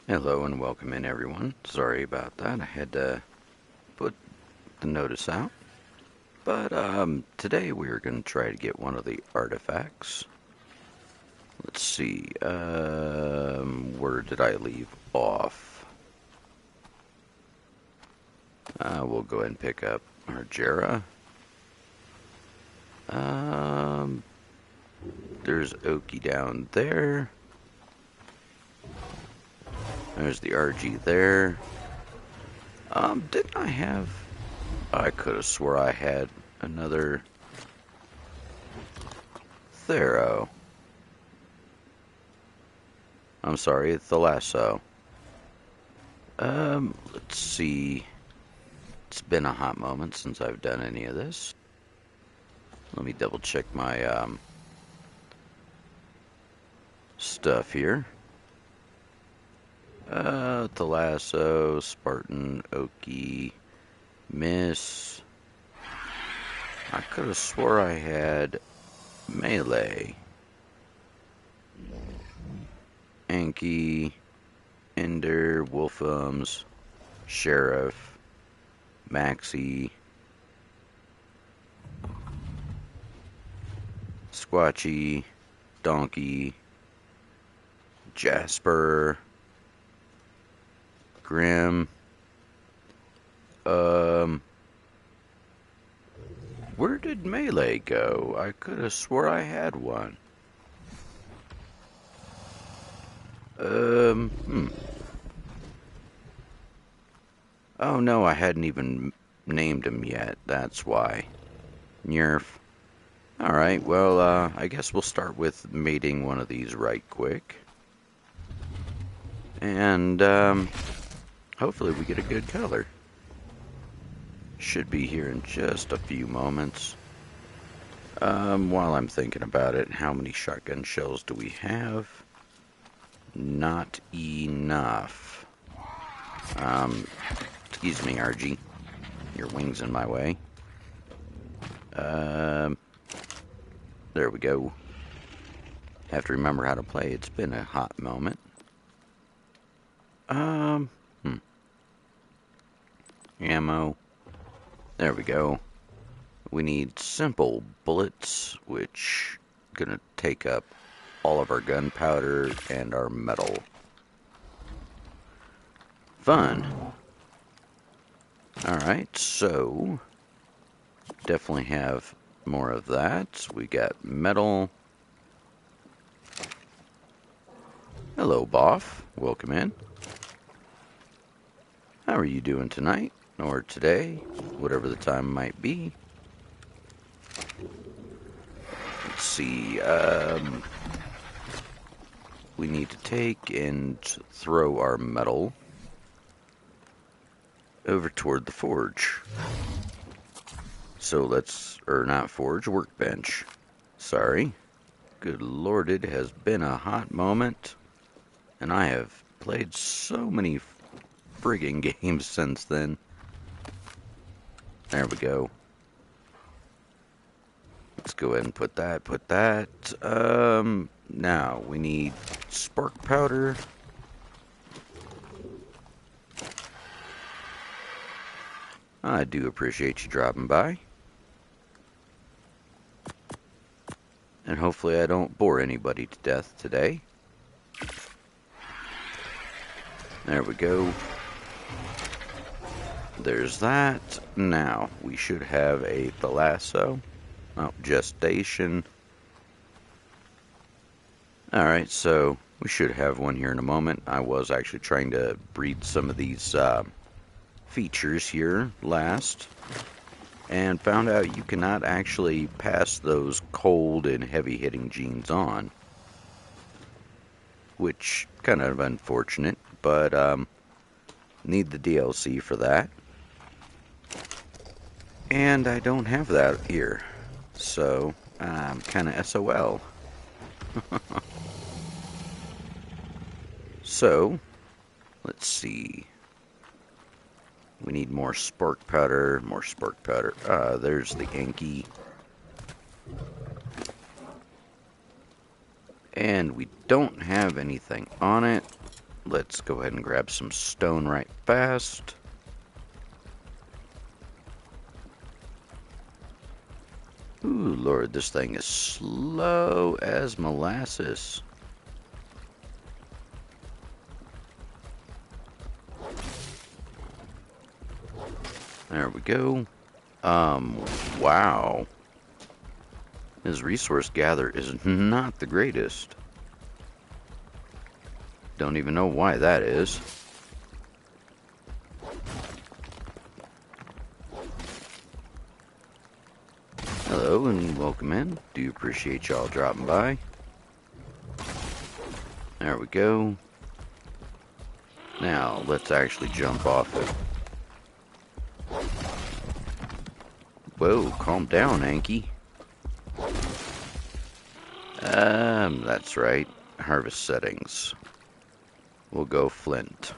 Hello and welcome in, everyone. Sorry about that. I had to put the notice out. But today we're going to try to get one of the artifacts. Let's see. Where did I leave off? We'll go ahead and pick up our Jera. There's Oki down there. There's the RG there. Didn't I have... I could have swore I had another Thero. I'm sorry, Thyla. Let's see. It's been a hot moment since I've done any of this. Let me double check my stuff here. Thyla, Spartan, Oki, Miss. I could have swore I had Melee. Anki, Ender, Wolfums, Sheriff, Maxi, Squatchy, Donkey, Jasper, Grim. Where did Melee go? I could have swore I had one. Oh no, I hadn't even named him yet. That's why. Nerf. Alright, well, I guess we'll start with mating one of these right quick. And, hopefully we get a good color. Should be here in just a few moments. While I'm thinking about it, how many shotgun shells do we have? Not enough. Excuse me, RG. Your wing's in my way. There we go. Have to remember how to play. It's been a hot moment. Ammo. There we go. We need simple bullets, which gonna take up all of our gunpowder and our metal. Fun. Alright, so definitely have more of that. We got metal. Hello, Boff. Welcome in. How are you doing tonight? Or today? Whatever the time might be. Let's see. We need to take and throw our metal over toward the forge. So let's, or not forge, workbench. Sorry. Good Lord, it has been a hot moment. And I have played so many friggin' games since then. There we go. Let's go ahead and put that. Now we need spark powder. I do appreciate you dropping by. And hopefully I don't bore anybody to death today. There we go. There's that. Now, we should have a Thyla. Oh, gestation. Alright, so we should have one here in a moment. I was actually trying to breed some of these features here last. And found out you cannot actually pass those cold and heavy-hitting genes on. Which, kind of unfortunate, but need the DLC for that. And I don't have that here. So, I'm kind of SOL. So, let's see. We need more spark powder, there's the Anki. And we don't have anything on it. let's go ahead and grab some stone right fast. Ooh, Lord, this thing is slow as molasses. There we go. Wow. His resource gather is not the greatest. Don't even know why that is. Hello and welcome in. Do appreciate y'all dropping by. There we go. Now, let's actually jump off it. Whoa, calm down, Anky. That's right. Harvest settings. We'll go flint.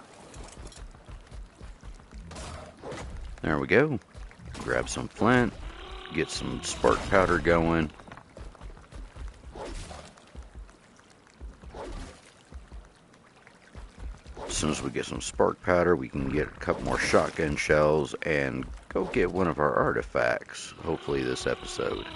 There we go. Grab some flint. Get some spark powder going. As soon as we get some spark powder, we can get a couple more shotgun shells and go get one of our artifacts, hopefully this episode.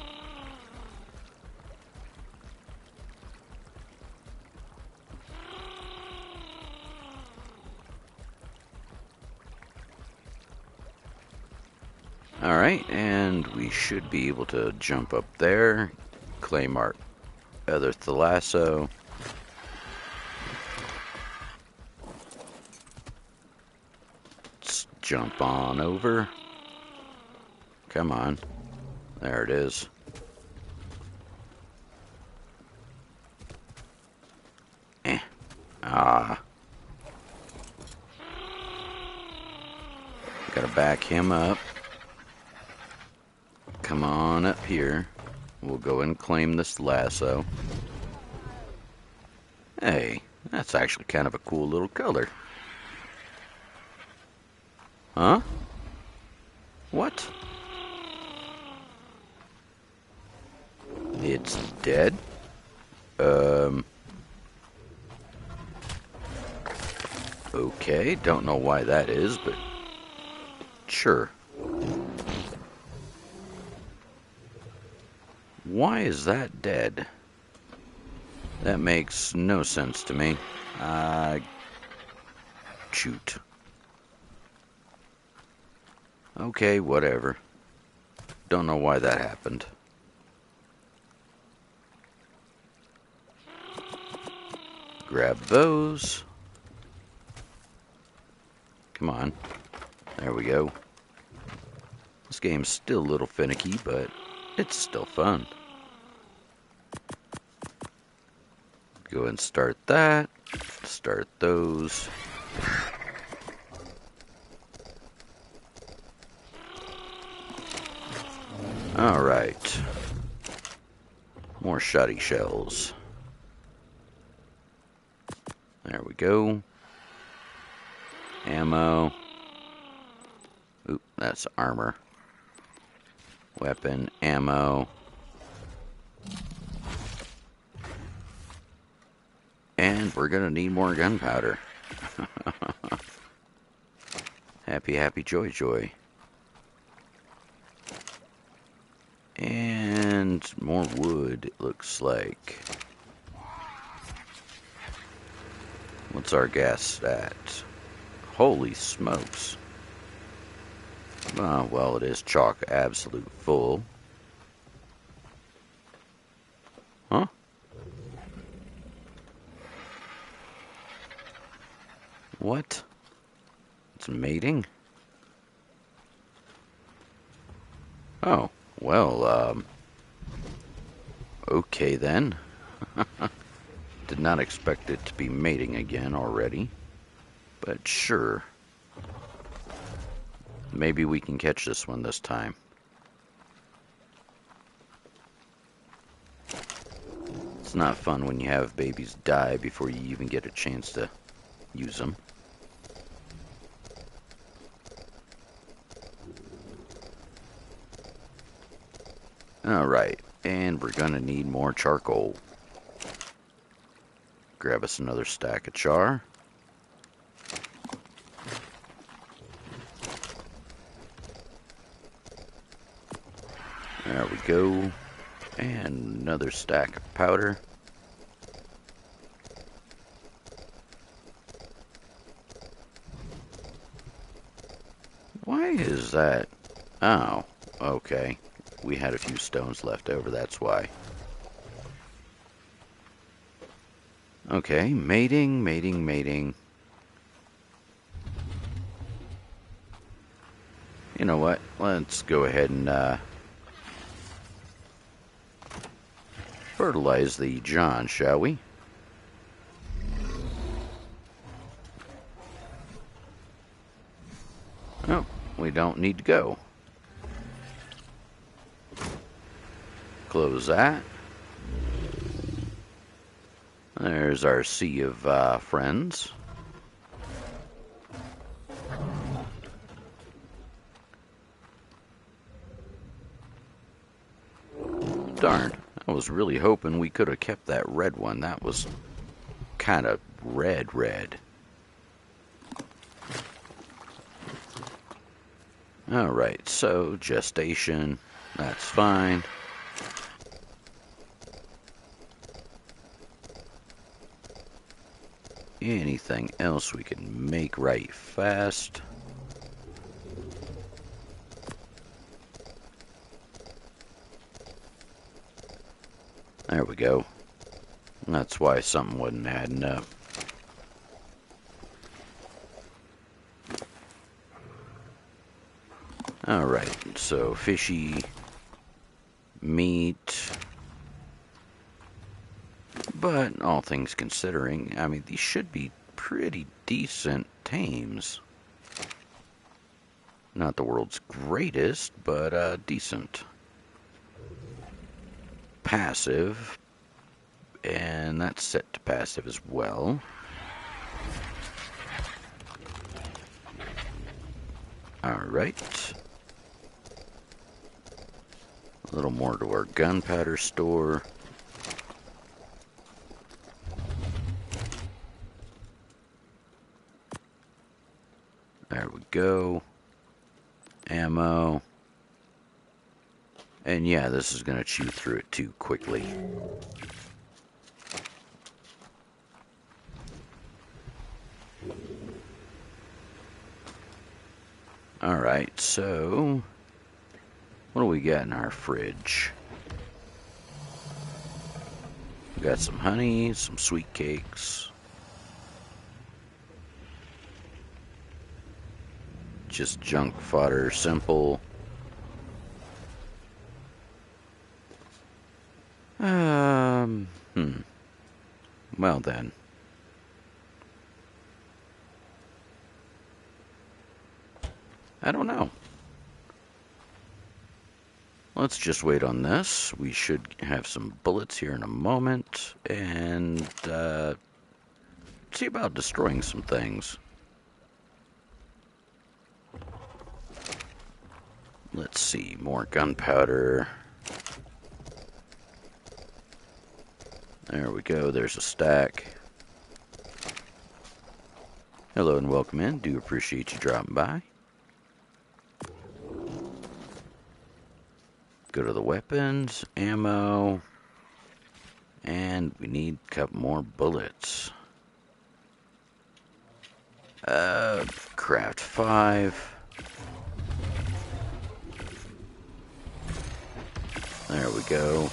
Alright, and we should be able to jump up there, claim our other Thyla. Let's jump on over. Come on. There it is. Gotta back him up. Come on up here. We'll go and claim this lasso. Hey, that's actually kind of a cool little color. Huh? What? It's dead? Okay, don't know why that is, but sure. Why is that dead? That makes no sense to me. Shoot. Okay, whatever. Don't know why that happened. Grab those. Come on. There we go. This game's still a little finicky, but it's still fun. Go and start that. Start those. Alright. More shoddy shells. There we go. Ammo. Oop, that's armor. Weapon, ammo. And we're gonna need more gunpowder. Happy, happy, joy, joy. And more wood, it looks like. What's our gas stat? Holy smokes. Well, it is chock absolute full. Huh? What? It's mating? Oh, well, okay then. Did not expect it to be mating again already, but sure. Maybe we can catch this one this time. It's not fun when you have babies die before you even get a chance to use them. Alright, and we're gonna need more charcoal. Grab us another stack of char. There we go. And another stack of powder. Why is that? Oh, okay. We had a few stones left over, that's why. Okay, mating, mating, mating. You know what? Let's go ahead and fertilize the John, shall we? Oh, we don't need to go. Close that. There's our sea of friends. Darn, I was really hoping we could have kept that red one. That was kind of red. Alright, so gestation, that's fine. Anything else we can make right fast? There we go. That's why something wasn't adding up. Alright, so fishy meat. But all things considering, I mean, these should be pretty decent tames. Not the world's greatest, but decent. Passive, and that's set to passive as well. Alright. A little more to our gunpowder store. There we go. Ammo. And yeah, this is going to chew through it too quickly. Alright, so what do we got in our fridge? We got some honey, some sweet cakes. Just junk fodder, simple. Well then. I don't know. Let's just wait on this. We should have some bullets here in a moment, and see about destroying some things. Let's see, more gunpowder. There we go, there's a stack. Hello and welcome in, do appreciate you dropping by. Go to the weapons, ammo, and we need a couple more bullets. Craft 5. There we go.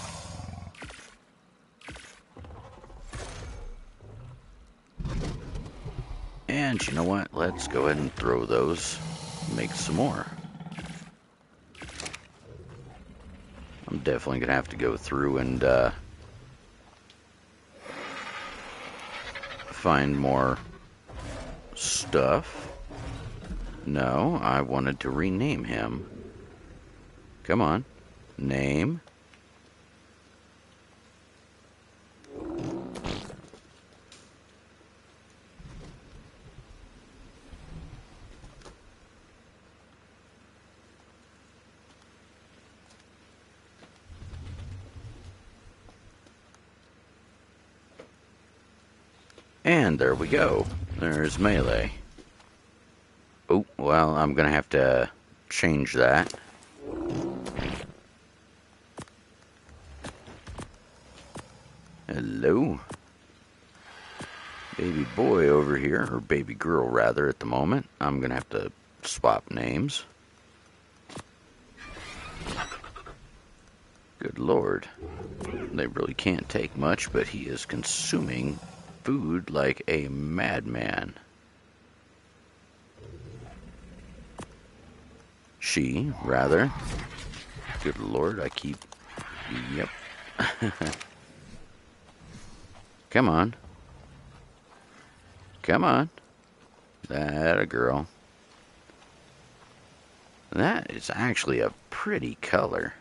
And you know what? Let's go ahead and throw those. Make some more. I'm definitely going to have to go through and find more stuff. No, I wanted to rename him. Come on. Name. And there we go. There's melee. Oh, well, I'm going to have to change that. Hello. Baby boy over here, or baby girl rather at the moment. I'm gonna have to swap names. Good lord. They really can't take much, but he is consuming food like a madman. She, rather. Good lord, I keep... Yep. Come on. Come on. That a girl. That is actually a pretty color.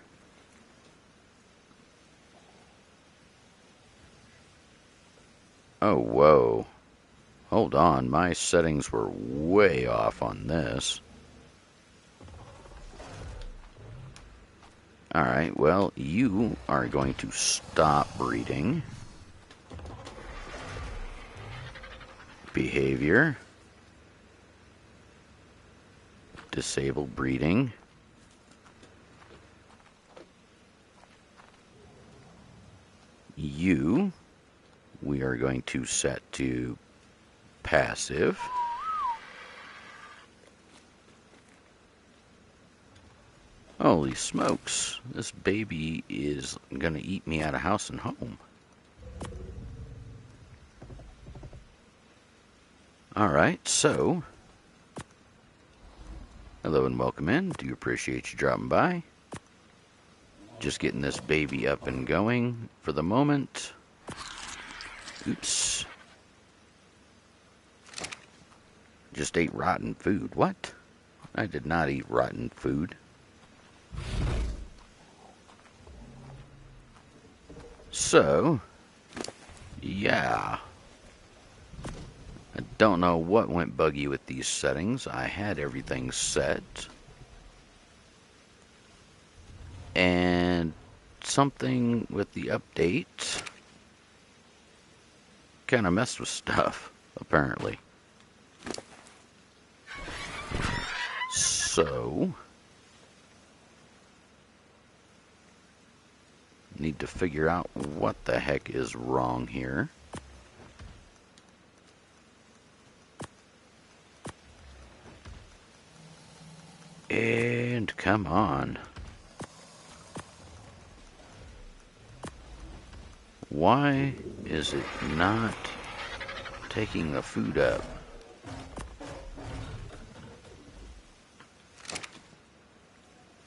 Oh, whoa. Hold on, my settings were way off on this. Alright, well, you are going to stop breeding. Behavior. Disable breeding. You, we are going to set to passive. Holy smokes, this baby is gonna eat me out of house and home. Alright, so, hello and welcome in. Do appreciate you dropping by. Just getting this baby up and going for the moment. Oops. Just ate rotten food. What? I did not eat rotten food. So, yeah. I don't know what went buggy with these settings. I had everything set. And something with the update kind of messed with stuff, apparently. So, need to figure out what the heck is wrong here. And come on. Why is it not taking the food up?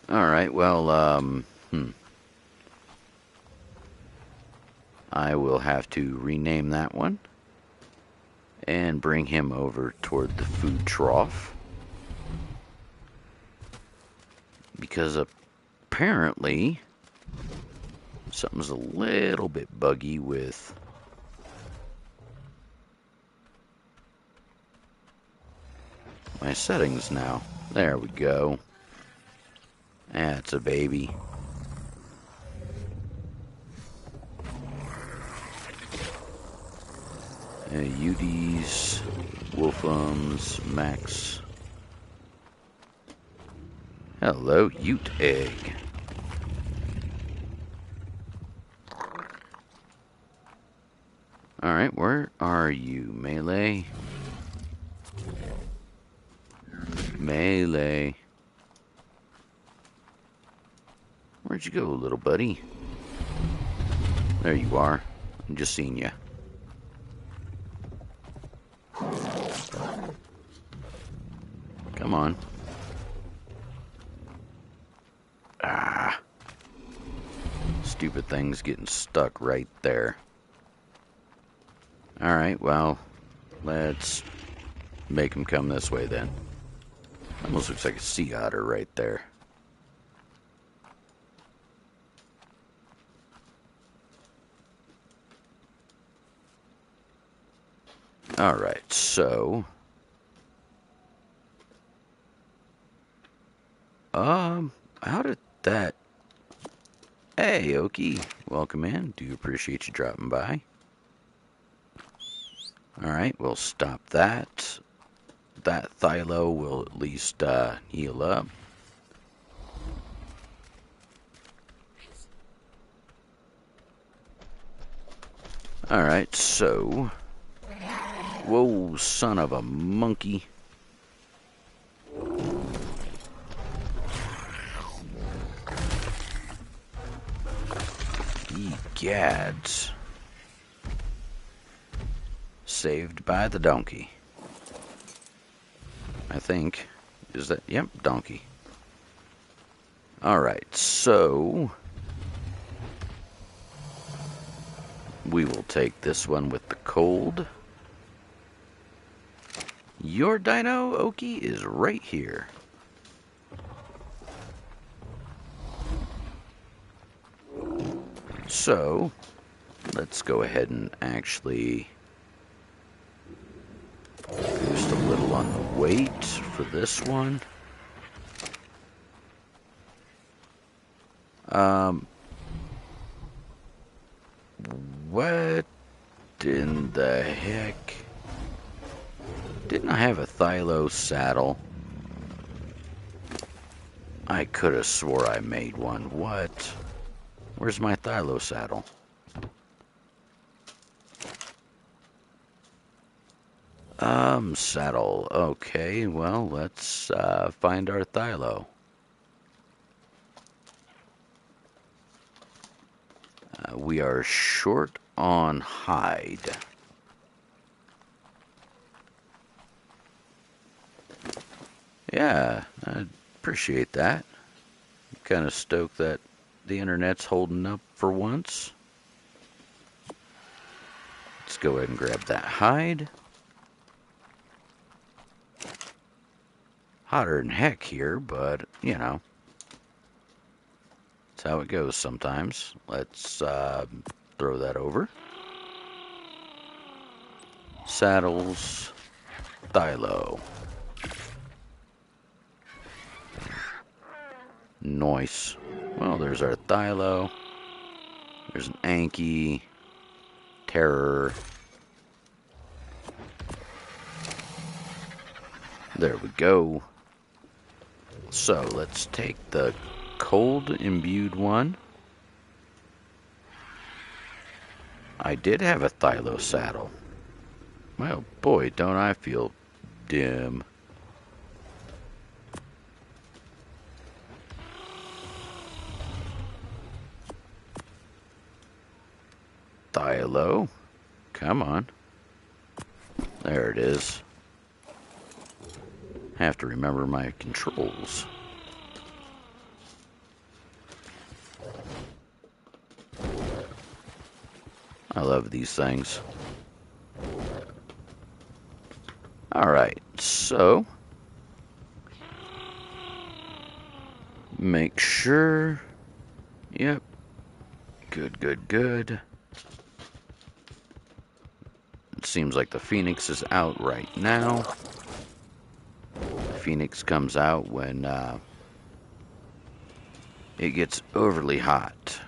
Alright, well, I will have to rename that one and bring him over toward the food trough, because apparently something's a little bit buggy with my settings now. There we go. That's a baby. UDs, Wolfums, Max. Hello, Ute Egg. Alright, where are you, Melee? Melee. Where'd you go, little buddy? There you are. I'm just seeing you. Come on. Ah. Stupid thing's getting stuck right there. Alright, well, let's make him come this way then. Almost looks like a sea otter right there. Alright, so... how did that... Hey, Okie, welcome in. Do appreciate you dropping by. Alright, we'll stop that. That Thyla will at least heal up. Alright, so... Whoa, son of a monkey. Ye gads. Saved by the donkey. I think. Is that... Yep, donkey. Alright, so... We will take this one with the cold. Your dino, Oki, is right here. So, let's go ahead and actually boost a little on the weight for this one. What in the heck? Didn't I have a Thyla saddle? I could have swore I made one. What? Where's my Thyla saddle? Saddle. Okay, well, let's find our Thyla. We are short on hide. Yeah, I appreciate that. Kind of stoked that the internet's holding up for once. Let's go ahead and grab that hide. Hotter than heck here, but, you know. That's how it goes sometimes. Let's throw that over. Saddles. Thyla. Nice. Well, there's our Thyla. There's an Anki. Terror. There we go. So, let's take the cold imbued one. I did have a Thyla saddle. Well, boy, don't I feel dim. Thyla, come on. There it is. Have to remember my controls. I love these things. Alright, so make sure. Yep. Good, good, good. It seems like the Phoenix is out right now. The Phoenix comes out when it gets overly hot.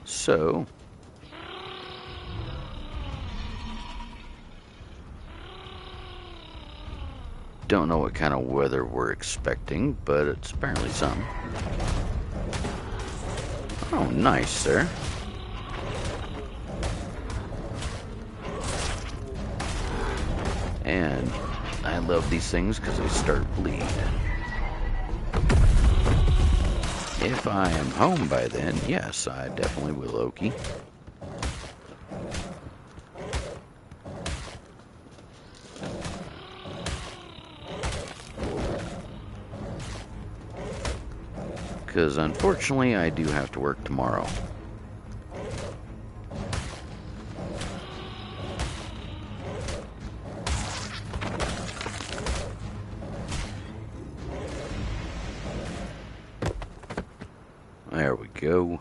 So, don't know what kind of weather we're expecting, but it's apparently something. Oh, nice, sir. And I love these things because they start bleeding. If I am home by then, yes, I definitely will, Oki. Because unfortunately, I do have to work tomorrow. There we go.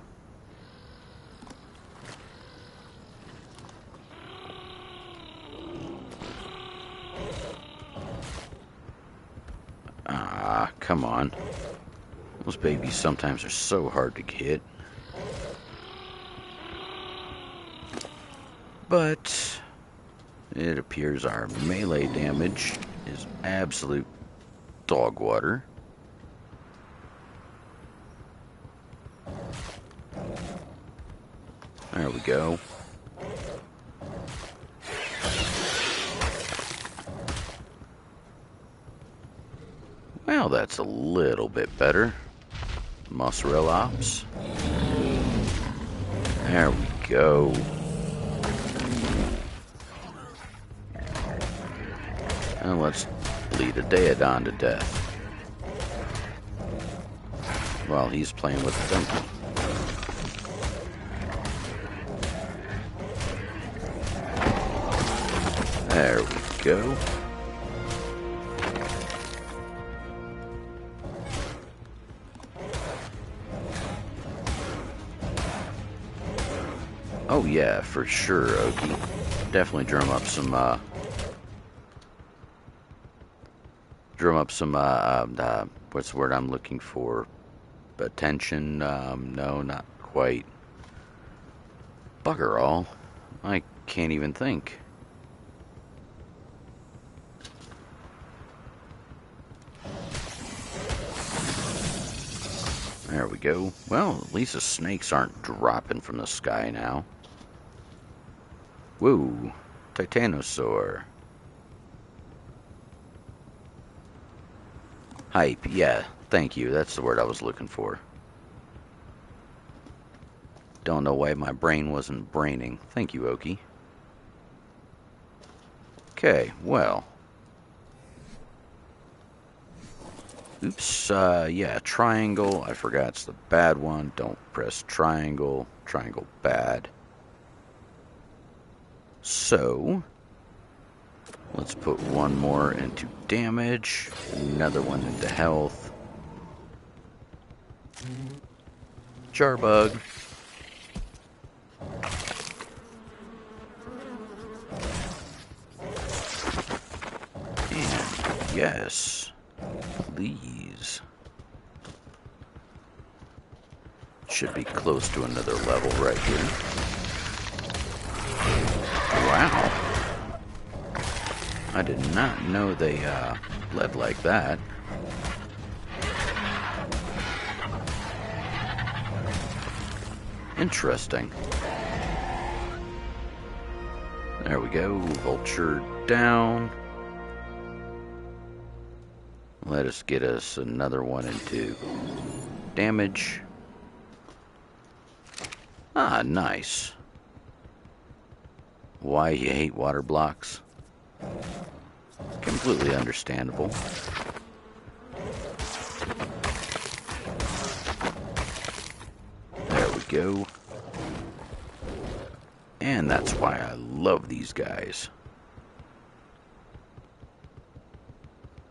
Ah, come on. Those babies sometimes are so hard to hit. But it appears our melee damage is absolute dog water. There we go. Well, that's a little bit better. Mozzarella ops. There we go. And let's bleed a Daedon to death. While he's playing with the donkey. There we go. Oh yeah, for sure, Oki. Definitely drum up some what's the word I'm looking for? Attention? No, not quite. Bugger all. I can't even think. There we go. Well, at least the snakes aren't dropping from the sky now. Woo! Titanosaur. Hype, yeah, thank you. That's the word I was looking for. Don't know why my brain wasn't braining. Thank you, Oki. Okay, well. Oops, yeah, triangle. I forgot it's the bad one. Don't press triangle. Triangle bad. So, let's put one more into damage. Another one into health. Charbug. And yes, please. Should be close to another level right here. Wow. I did not know they bled like that. Interesting. There we go. Vulture down. Let us get us another one into damage. Ah, nice. Why you hate water blocks? Completely understandable. There we go. And that's why I love these guys.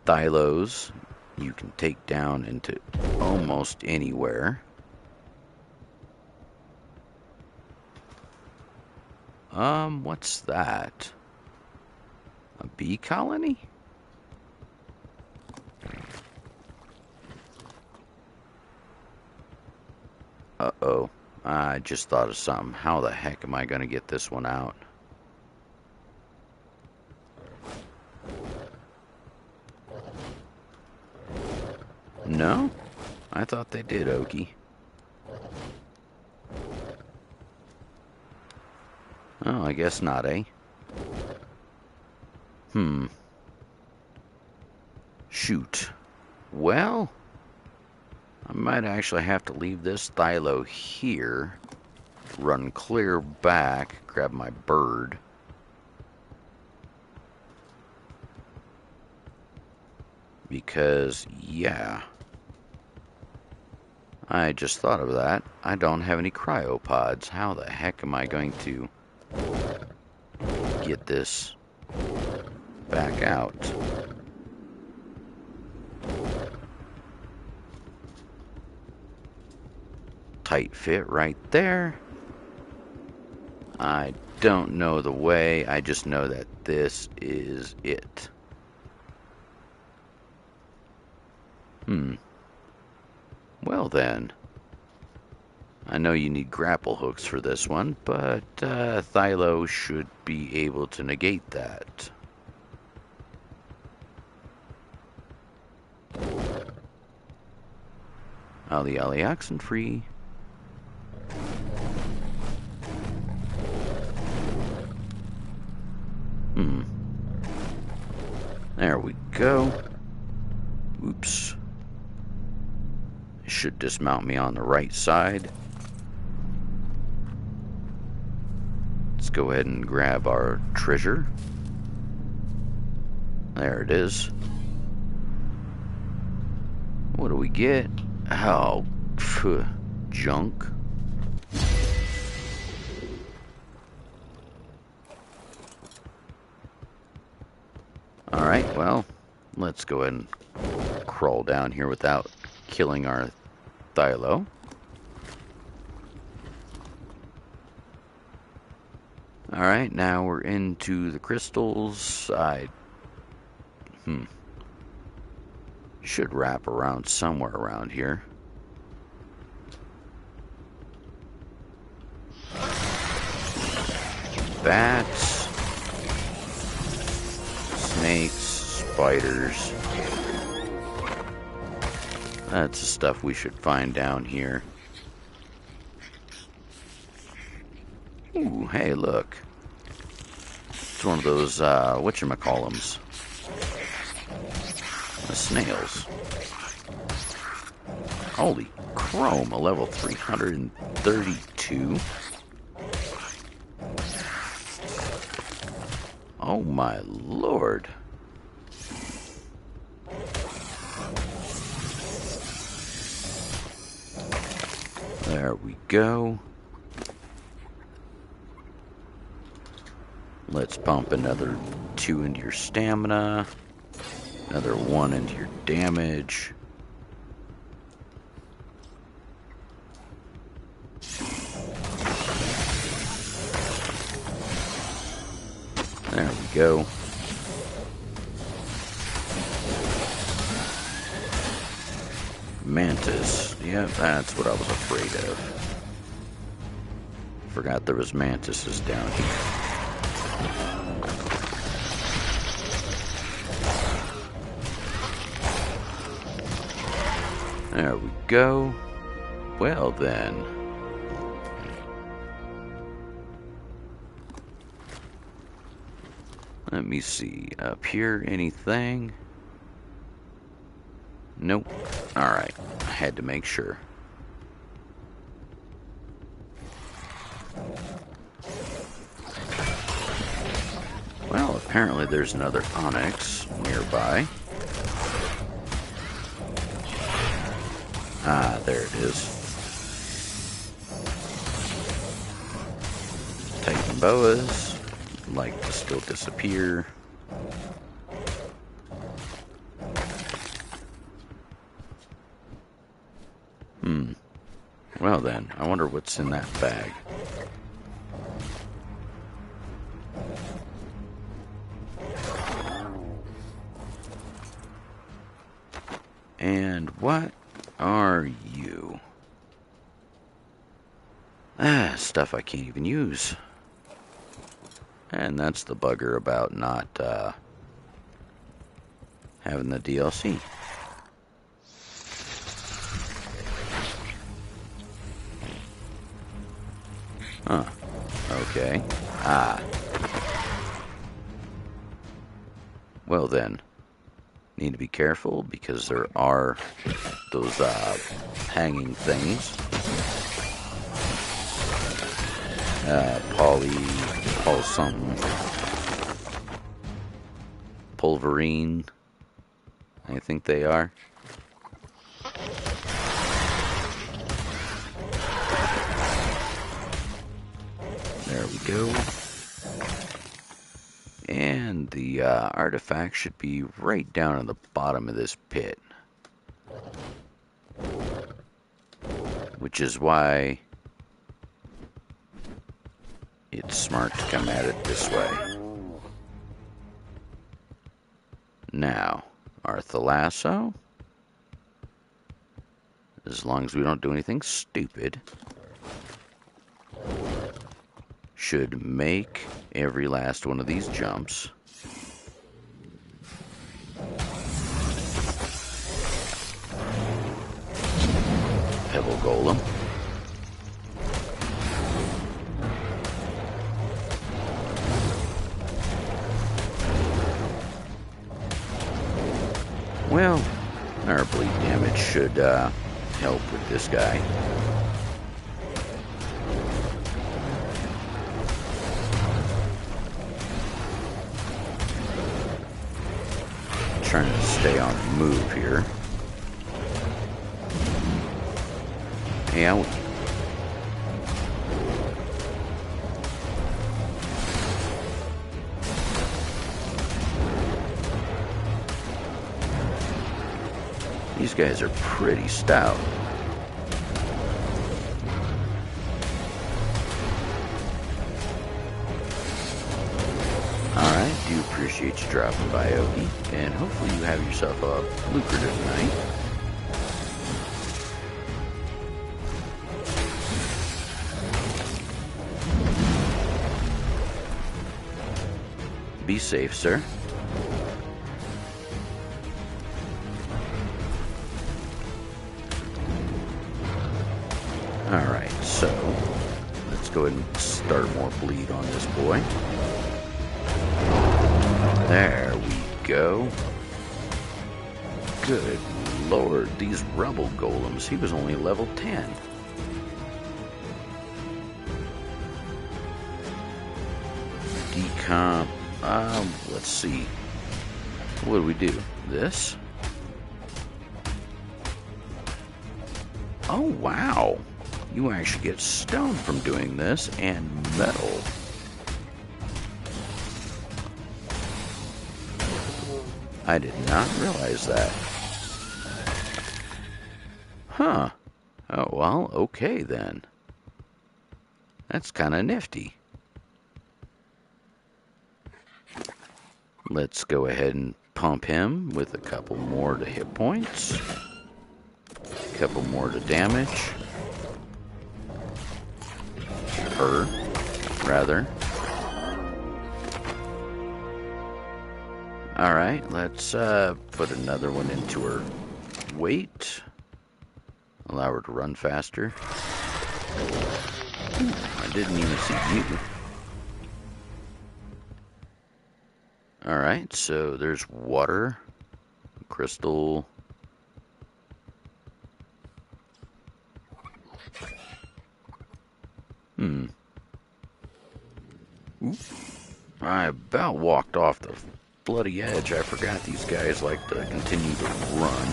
Thylos, you can take down into almost anywhere. What's that? A bee colony? Uh-oh. I just thought of something. How the heck am I going to get this one out? No? I thought they did, Oki. Oh, I guess not, eh? Shoot. Well, I might actually have to leave this Thylo here, run clear back, grab my bird. Because, yeah, I just thought of that. I don't have any cryopods. How the heck am I going to get this back out? Tight fit right there. I don't know the way. I just know that this is it. Well then. I know you need grapple hooks for this one, but Thylo should be able to negate that. Ollie Ollie oxen free. There we go. Oops. It should dismount me on the right side. Let's go ahead and grab our treasure. There it is. What do we get? Oh, phew, junk. Alright, well, let's go ahead and crawl down here without killing our Thyla. Alright, now we're into the crystals. Should wrap around somewhere around here. Bats, snakes, spiders. That's the stuff we should find down here. Ooh, hey, look. It's one of those, whatchamacallums. The snails. Holy chrome, a level 332. Oh my lord. There we go. Let's pump another 2 into your stamina. Another 1 into your damage. There we go. Mantis. Yeah, that's what I was afraid of. Forgot there was mantises down here. There we go. Well then. Let me see. Up here, anything? Nope. Alright. I had to make sure. Well, apparently there's another onyx nearby. Ah, there it is. Titan boas. Like to still disappear. Well then, I wonder what's in that bag. And what are you? Ah, stuff I can't even use. And that's the bugger about not having the DLC. Huh. Okay. Ah. Well then. Need to be careful because there are those hanging things. Poly something. Pulverine. I think they are. There we go. And the artifact should be right down at the bottom of this pit. Which is why it's smart to come at it this way. Now, our Thyla, as long as we don't do anything stupid, should make every last one of these jumps. Pebble Golem. Well, our bleed damage should help with this guy. Trying to stay on the move here. Yeah. These guys are pretty stout. Alright, do appreciate you dropping by, Okie, and hopefully you have yourself a lucrative night. Be safe, sir. Alright, so let's go ahead and start more bleed on this boy. There we go. Good lord, these rebel golems. He was only level 10. Decomp. Let's see. What do we do? This? Oh, wow. You actually get stone from doing this, and metal. I did not realize that. Huh. Oh, well, okay then. That's kind of nifty. Let's go ahead and pump him with a couple more to hit points. A couple more to damage. Her, rather. Alright, let's put another one into her weight. Allow her to run faster. Ooh, I didn't even see you. Alright, so there's water, crystal. Ooh. I about walked off the bloody edge. I forgot these guys like to continue to run.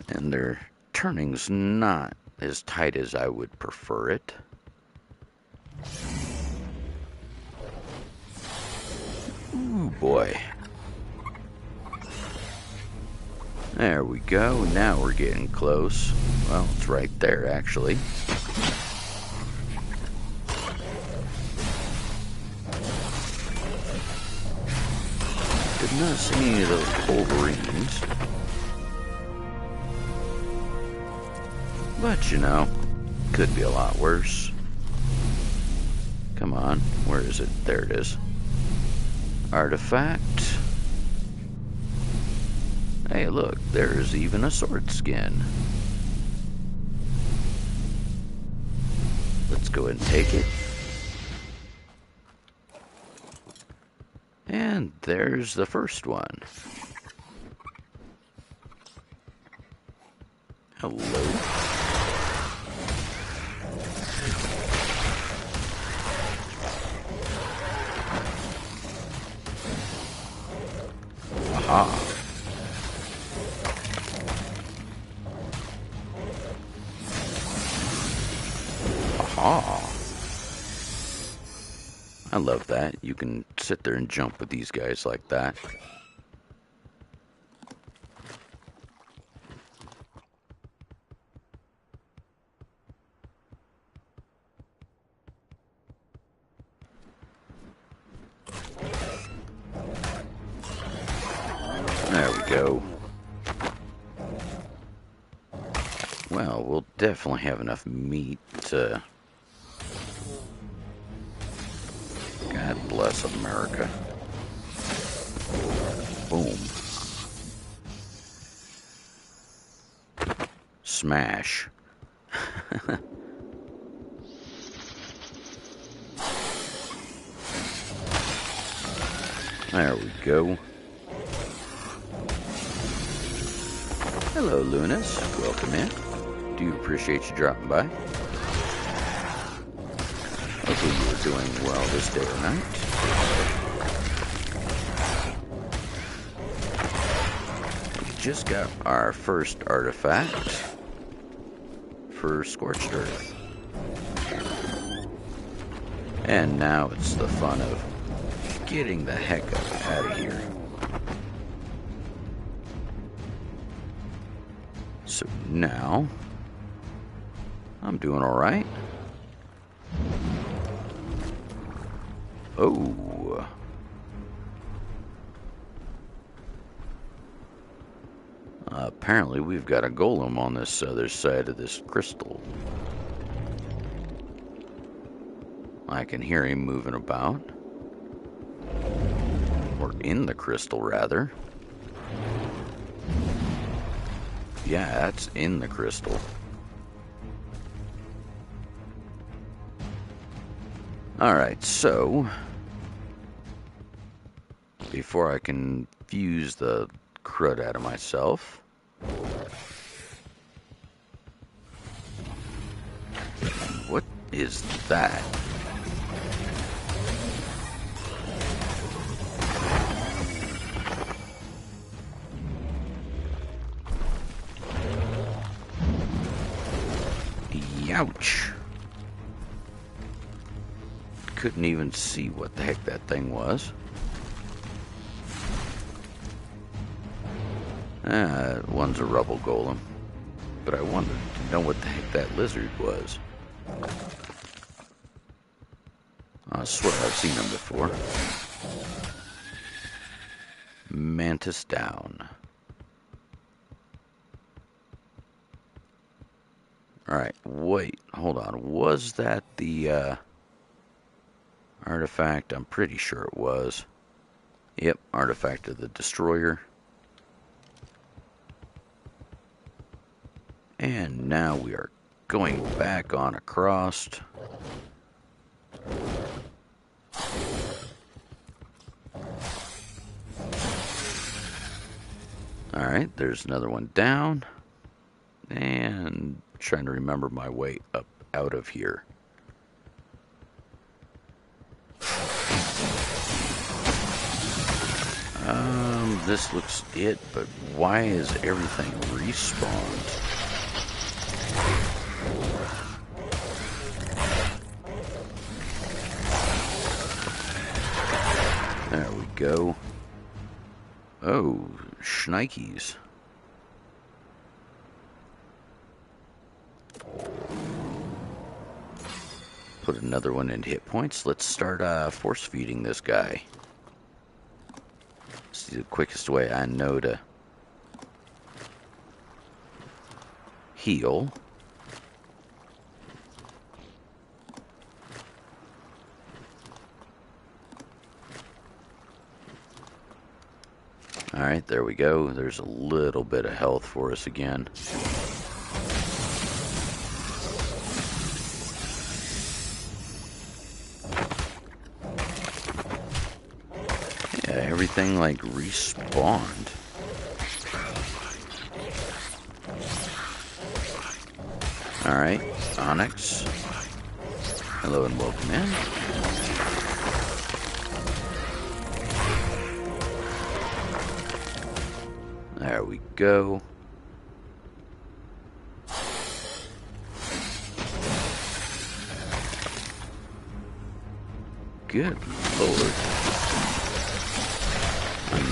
And their turning's not as tight as I would prefer it. Ooh, boy. There we go. Now we're getting close. Well, it's right there, actually. Did not see any of those Wolverines. But, you know, could be a lot worse. Come on. Where is it? There it is. Artifact. Hey, look. There's even a sword skin. Let's go ahead and take it. And there's the first one. Hello. Aha. Aha. I love that. You can sit there and jump with these guys like that. There we go. Well, we'll definitely have enough meat to... God bless America. Boom. Smash. There we go. Hello, Lunas. Welcome in. Do appreciate you dropping by. Hopefully you are doing well this day or night. We just got our first artifact for Scorched Earth. And now it's the fun of getting the heck out of here. So now, I'm doing alright. Oh. Apparently we've got a golem on this other side of this crystal. I can hear him moving about. Or in the crystal, rather. Yeah, that's in the crystal. Alright, so before I can fuse the crud out of myself, what is that? Ouch. Couldn't even see what the heck that thing was. One's a rubble golem. But I wanted to know what the heck that lizard was. I swear I've seen him before. Mantis down. Alright, wait, hold on. Was that the artifact? I'm pretty sure it was. Yep, artifact of the destroyer. And now we are going back on across. Alright, there's another one down. And trying to remember my way up out of here. This looks it, but why is everything respawned? There we go. Oh, shnikes. Put another one in hit points. Let's start force feeding this guy. This is the quickest way I know to heal. Alright, there we go. There's a little bit of health for us again. Everything like respawned. Alright, Onyx. Hello and welcome in. There we go. Good Lord.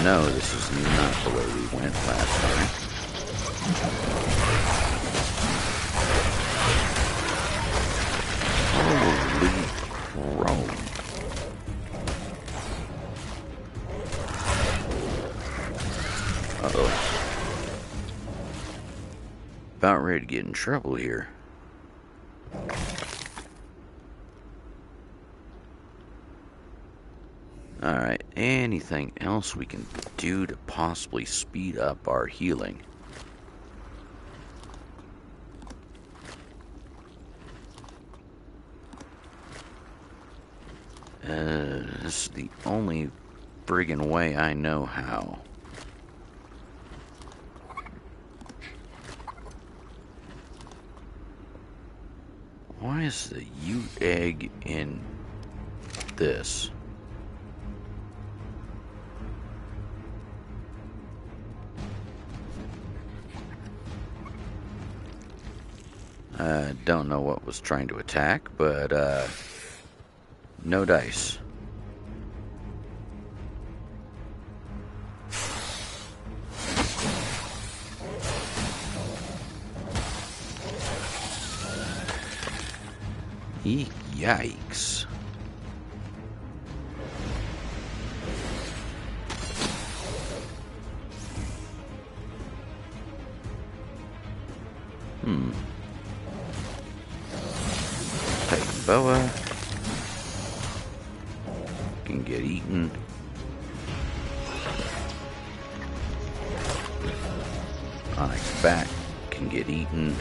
No, this is not the way we went last time. Holy chrome. Uh-oh. About ready to get in trouble here. Alright, anything else we can do to possibly speed up our healing? This is the only friggin' way I know how. Why is the Ute egg in this? I don't know what was trying to attack, but no dice. Yikes. Titan boa can get eaten. Onyx bat can get eaten.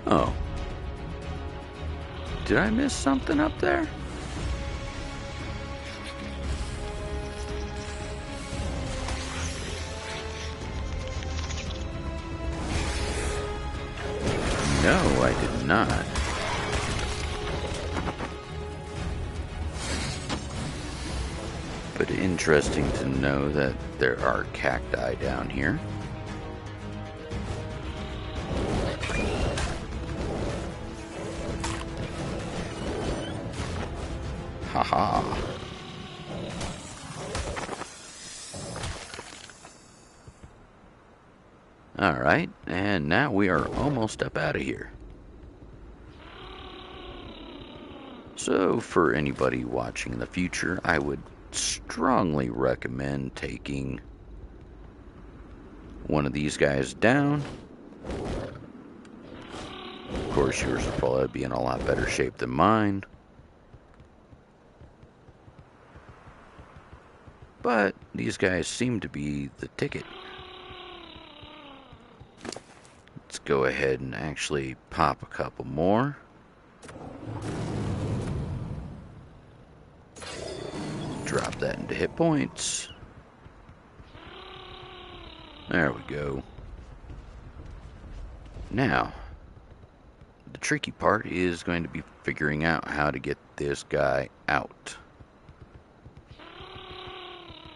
Oh. Did I miss something up there? No, I did not. But interesting to know that there are cacti down here. Haha. Alright, and now we are almost up out of here. So, for anybody watching in the future, I would strongly recommend taking one of these guys down. Of course, yours will probably be in a lot better shape than mine. But these guys seem to be the ticket. Let's go ahead and actually pop a couple more. Drop that into hit points. There we go. Now, the tricky part is going to be figuring out how to get this guy out.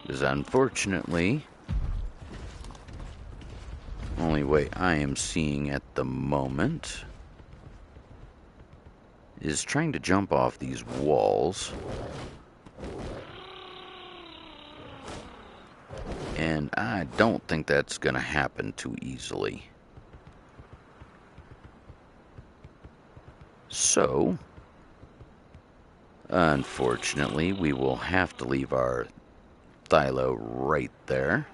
Because unfortunately, only way I am seeing at the moment is trying to jump off these walls. And I don't think that's going to happen too easily. So, unfortunately, we will have to leave our Thyla right there.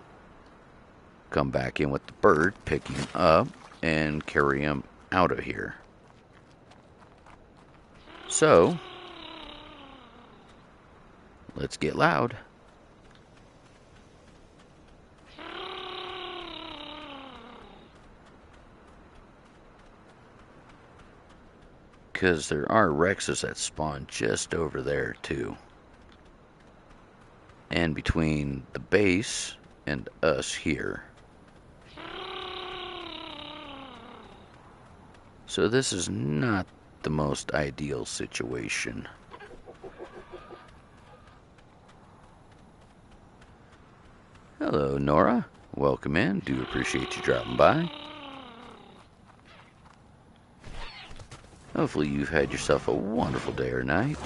Come back in with the bird, pick him up, and carry him out of here. So, let's get loud. Because there are Rexes that spawn just over there too. And between the base and us here. So this is not the most ideal situation. Hello, Nora. Welcome in. Do appreciate you dropping by. Hopefully you've had yourself a wonderful day or night.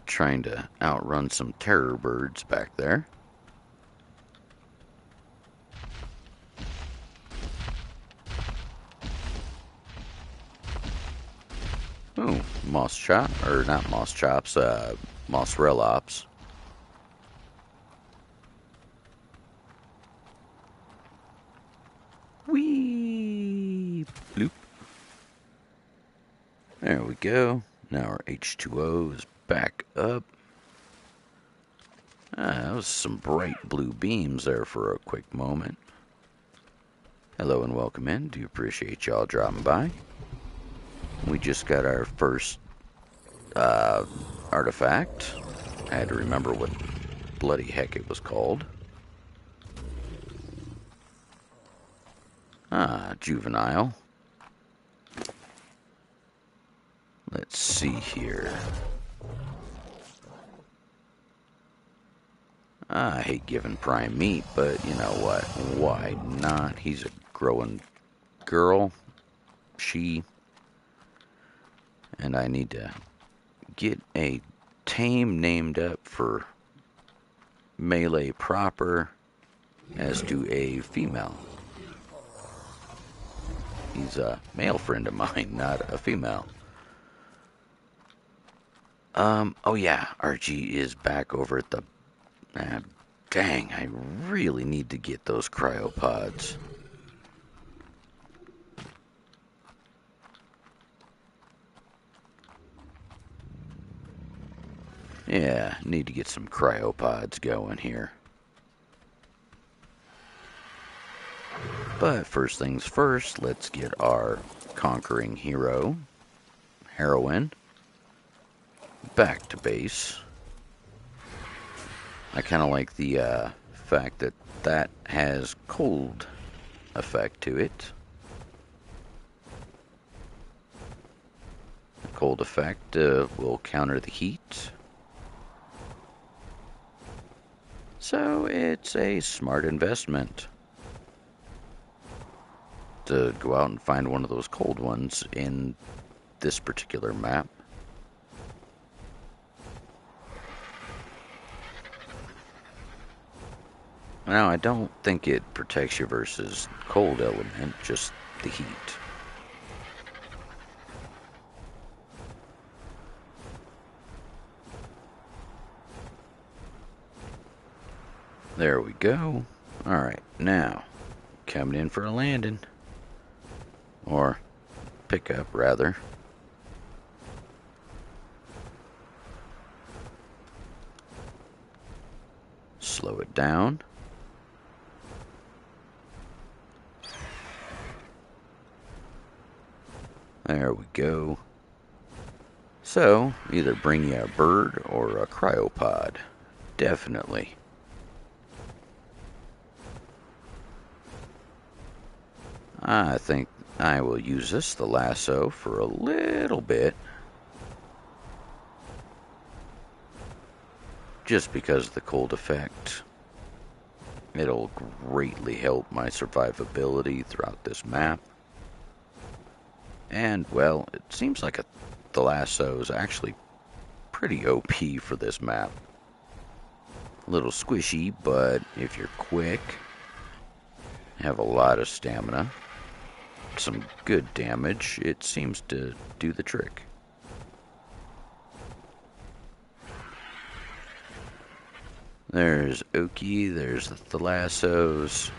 Trying to outrun some terror birds back there. Oh, moss chop, or not moss chops, moss relops. Whee! Bloop. There we go. Now our H2O is back up. That was some bright blue beams there for a quick moment. Hello and welcome in. Do appreciate y'all dropping by. We just got our first artifact. I had to remember what bloody heck it was called. Juvenile. Let's see here. I hate giving Prime meat, but you know what? Why not? He's a growing girl. She. And I need to get a tame named up for melee proper, as to a female. He's a male friend of mine, not a female. Oh yeah, RG is back over at the... dang, I really need to get those cryopods. Yeah, need to get some cryopods going here. But first things first, let's get our conquering heroine, back to base. I kind of like the fact that that has cold effect to it. The cold effect will counter the heat. So it's a smart investment to go out and find one of those cold ones in this particular map. Now, I don't think it protects you versus cold element, just the heat. There we go. Alright, now, coming in for a landing. Or pickup, rather. Slow it down. There we go. So, either bring you a bird or a cryopod. Definitely. I think I will use the lasso, for a little bit. Just because of the cold effect. It'll greatly help my survivability throughout this map. And, well, it seems like the lasso is actually pretty OP for this map. A little squishy, but if you're quick, have a lot of stamina, some good damage, it seems to do the trick. There's Oki, there's the lassos.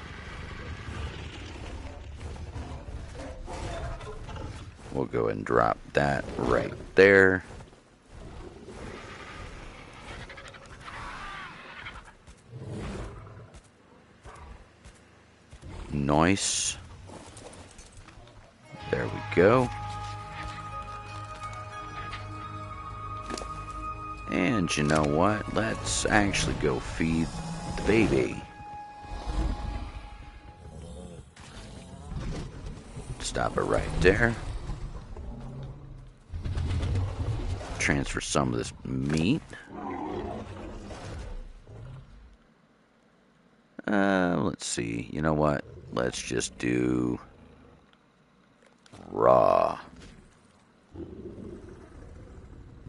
We'll go and drop that right there. Nice. There we go. And you know what? Let's actually go feed the baby. Stop it right there. Transfer some of this meat. Let's see. You know what? Let's just do raw.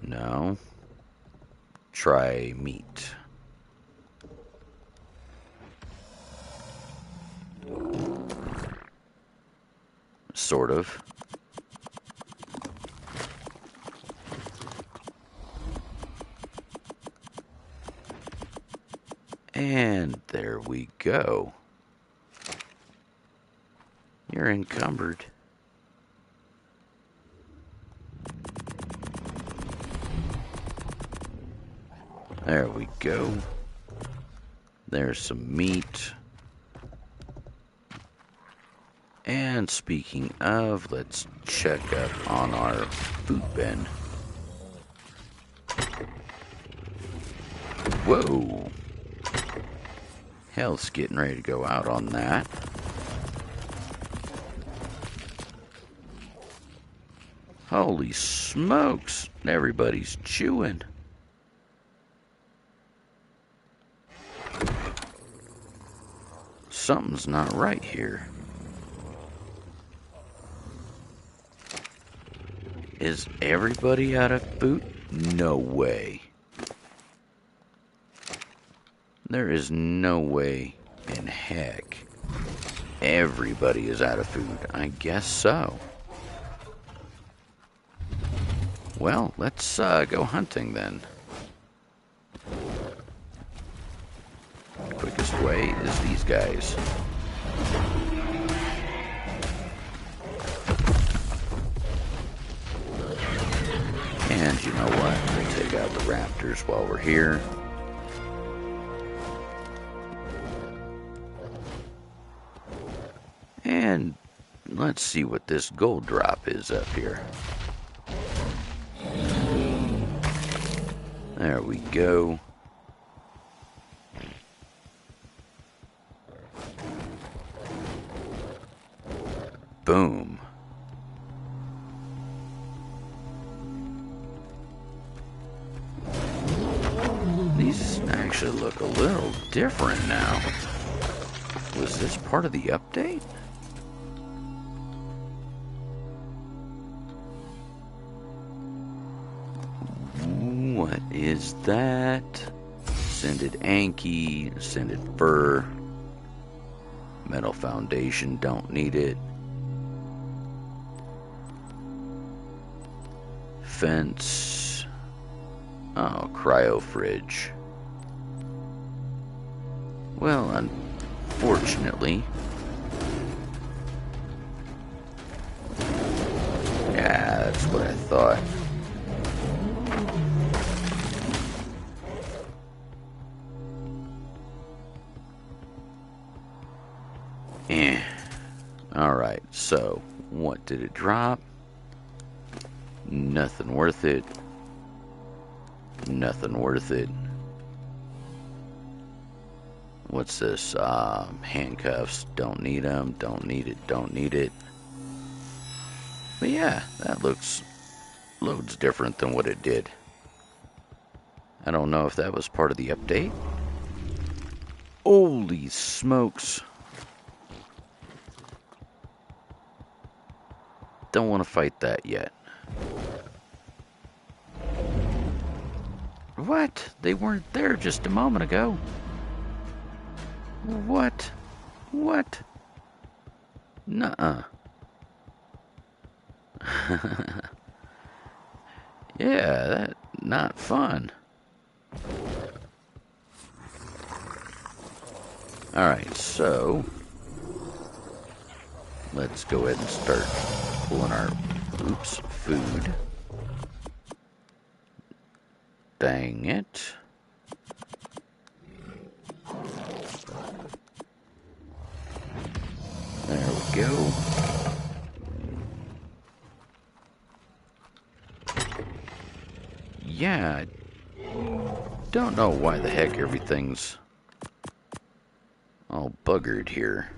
No. Try meat. Sort of. And there we go. You're encumbered. There we go. There's some meat. And speaking of, let's check up on our food bin. Whoa! Health's getting ready to go out on that. Holy smokes! Everybody's chewing. Something's not right here. Is everybody out of food? No way. There is no way in heck everybody is out of food. I guess so. Well, let's go hunting then. Quickest way is these guys. And you know what? We'll take out the raptors while we're here. And let's see what this gold drop is up here. There we go. Boom. These actually look a little different now. Was this part of the update? What is that? Scented Anki, scented fur, metal foundation, don't need it. Fence. Oh, cryo fridge. Well, unfortunately. Yeah, that's what I thought. Alright, so what did it drop? Nothing worth it. Nothing worth it. What's this? Handcuffs. Don't need them. Don't need it. Don't need it. But yeah, that looks loads different than what it did. I don't know if that was part of the update. Holy smokes. Don't want to fight that yet. What? They weren't there just a moment ago. What? What? Nuh-uh. Yeah, that not fun. Alright, so let's go ahead and start pulling our food. Dang it. There we go. Yeah, I don't know why the heck everything's all buggered here.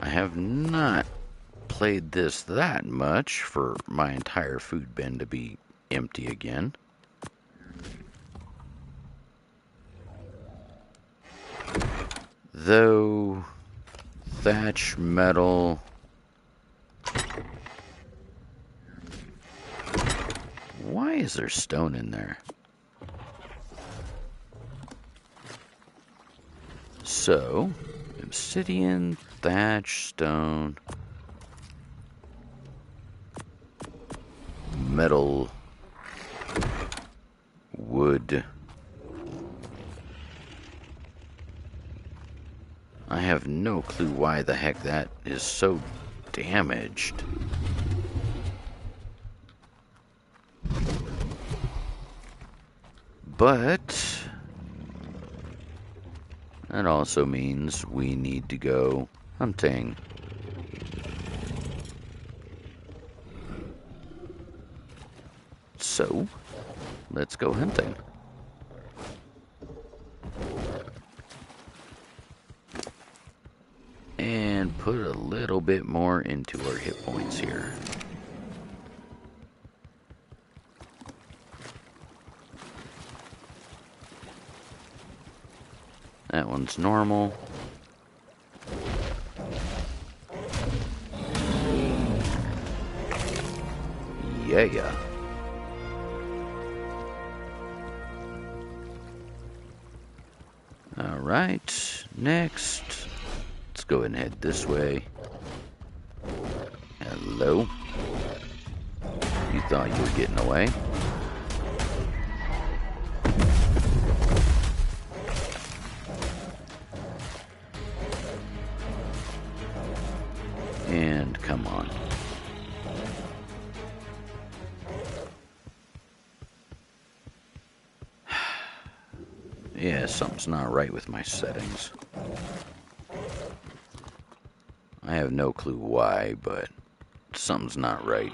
I have not played this that much for my entire food bin to be empty again. Though thatch, metal, why is there stone in there? So, obsidian, thatch, stone, metal, wood. I have no clue why the heck that is so damaged. But that also means we need to go hunting. So, let's go hunting. And put a little bit more into our hit points here. That one's normal. Yeah. Alright, next. Let's go ahead and head this way. Hello. You thought you were getting away? And come on. Yeah, something's not right with my settings. I have no clue why, but something's not right.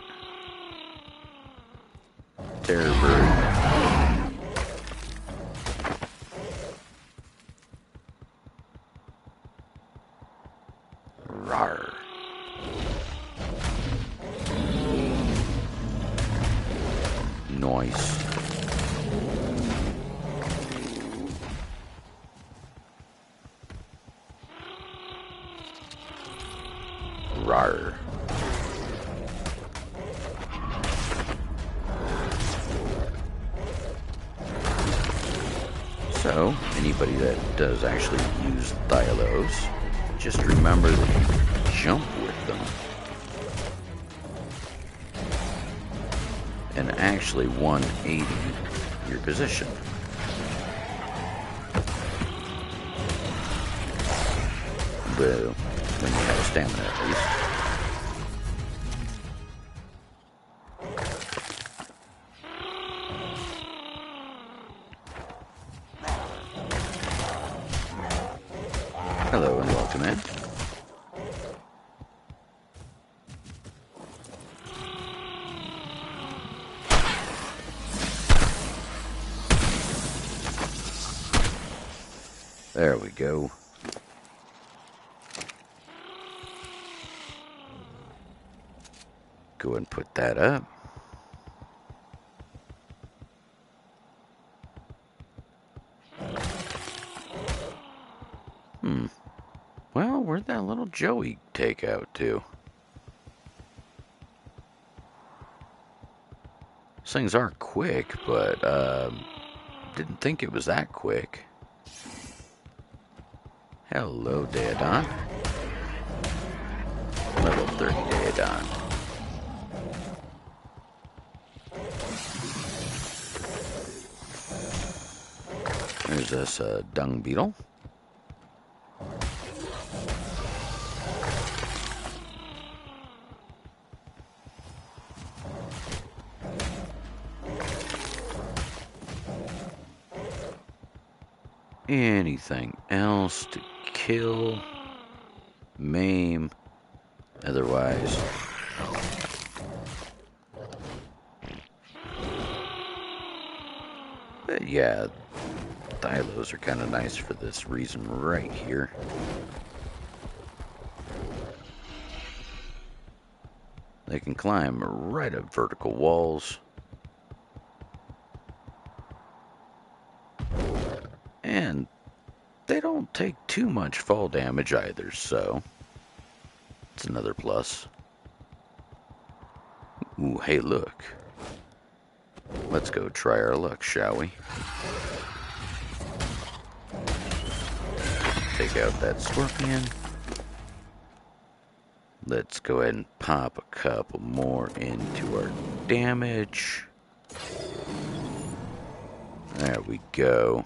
Terror bird. Rawr. Noise. Rawr. So, anybody that does actually use Thylos, just remember that you jump with them. And actually 180 your position. But when you have stamina at least. Hello and welcome in. There we go. Go and put that up. Well, where'd that little Joey take out to? These things are quick, but didn't think it was that quick. Hello, Daedon. Level 30 Daedon. There's this dung beetle. Anything else to kill, maim, otherwise? But yeah, Thylos are kind of nice for this reason right here. They can climb right up vertical walls. And they don't take too much fall damage either, so it's another plus. Ooh, hey look. Let's go try our luck, shall we? Take out that scorpion. Let's go ahead and pop a couple more into our damage. There we go.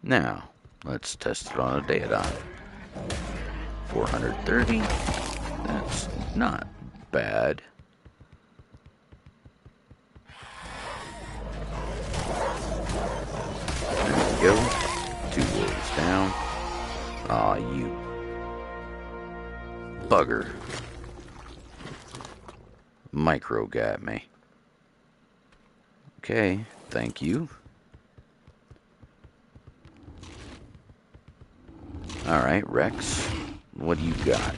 Now, let's test it on a Daedon. 430. That's not bad. Bugger. Micro got me. Okay, thank you. Alright, Rex, what do you got?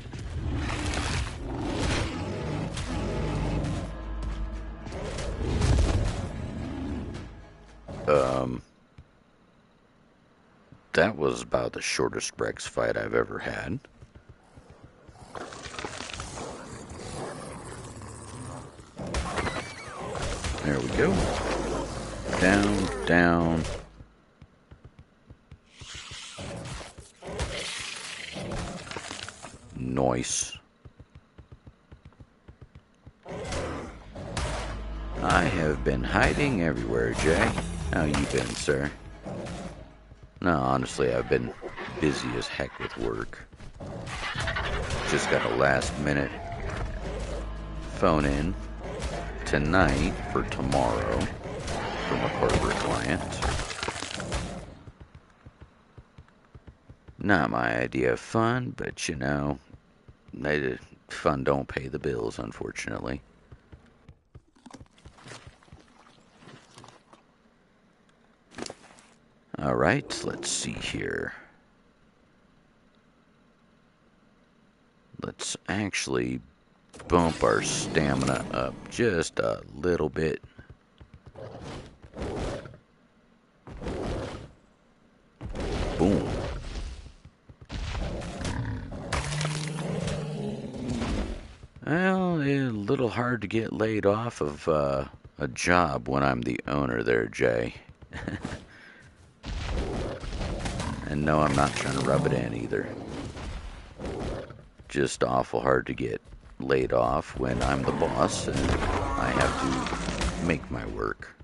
That was about the shortest Rex fight I've ever had. There we go. Down, down. Nice. I have been hiding everywhere, Jay. How you been, sir? No, honestly, I've been busy as heck with work. Just got a last minute phone in tonight for tomorrow from a corporate client. Not my idea of fun, but you know, fun don't pay the bills, unfortunately. Alright, let's see here. Let's actually bump our stamina up just a little bit. Boom. Well, a little hard to get laid off of a job when I'm the owner there, Jay. And no, I'm not trying to rub it in either. Just awful hard to get laid off when I'm the boss and I have to make my work.